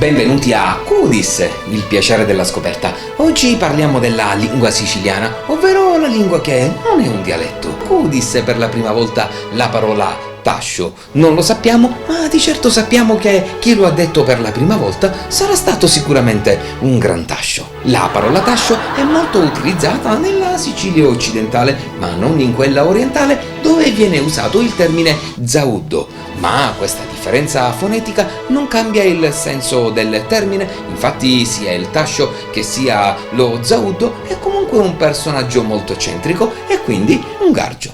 Benvenuti a Cudis, il piacere della scoperta. Oggi parliamo della lingua siciliana, ovvero la lingua che non è un dialetto. Cudis per la prima volta la parola tascio. Non lo sappiamo, ma di certo sappiamo che chi lo ha detto per la prima volta sarà stato sicuramente un gran tascio. La parola tascio è molto utilizzata nella Sicilia occidentale, ma non in quella orientale, dove viene usato il termine zauddo. Ma questa differenza fonetica non cambia il senso del termine, infatti sia il tascio che sia lo zauddo è comunque un personaggio molto eccentrico e quindi un gargio.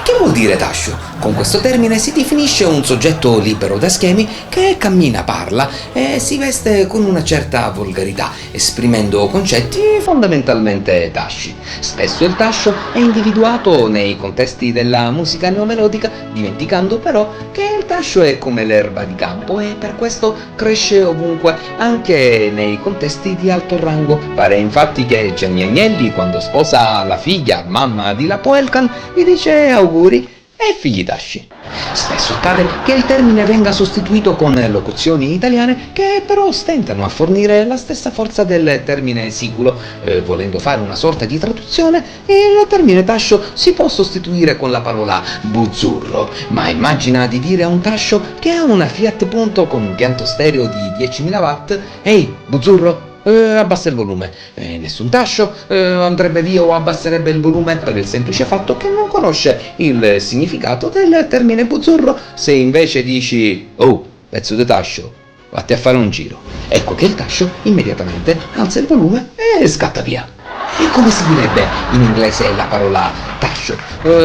Che vuol dire tascio? Con questo termine si definisce un soggetto libero da schemi che cammina, parla e si veste con una certa volgarità, esprimendo concetti fondamentalmente tasci. Spesso il tascio è individuato nei contesti della musica neomelodica, dimenticando però che il tascio è come l'erba di campo e per questo cresce ovunque, anche nei contesti di alto rango. Pare infatti che Gianni Agnelli, quando sposa la figlia, mamma di Lapo Elkan, gli dice auguri e figli tasci. Spesso accade che il termine venga sostituito con locuzioni italiane che però stentano a fornire la stessa forza del termine siculo. Volendo fare una sorta di traduzione, il termine tascio si può sostituire con la parola buzzurro, ma immagina di dire a un tascio che ha una Fiat Punto con impianto stereo di 10.000 watt: ehi, buzzurro! Abbassa il volume. Nessun tascio andrebbe via o abbasserebbe il volume per il semplice fatto che non conosce il significato del termine buzzurro. Se invece dici "oh, pezzo di tascio, vatti a fare un giro", ecco che il tascio immediatamente alza il volume e scatta via. E come si direbbe in inglese la parola tascio?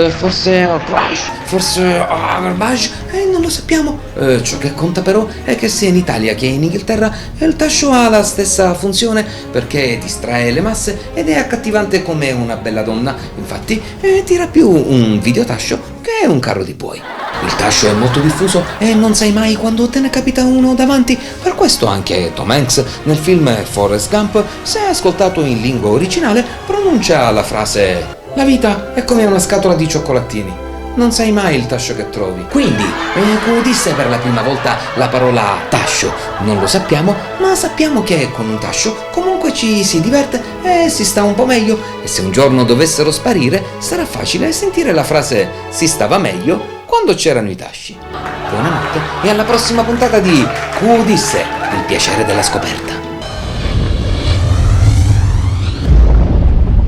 Forse crash, forse garbage? Non lo sappiamo. Ciò che conta però è che sia in Italia che in Inghilterra il tascio ha la stessa funzione, perché distrae le masse ed è accattivante come una bella donna. Infatti tira più un videotascio che un carro di buoi. Il tascio è molto diffuso e non sai mai quando te ne capita uno davanti. Per questo anche Tom Hanks nel film Forrest Gump, se ascoltato in lingua originale, pronuncia la frase "la vita è come una scatola di cioccolatini, non sai mai il tascio che trovi". Quindi, come disse per la prima volta la parola tascio, non lo sappiamo, ma sappiamo che con un tascio comunque ci si diverte e si sta un po' meglio, e se un giorno dovessero sparire sarà facile sentire la frase "si stava meglio" quando c'erano i tasci. Buonanotte e alla prossima puntata di Q disse, il piacere della scoperta.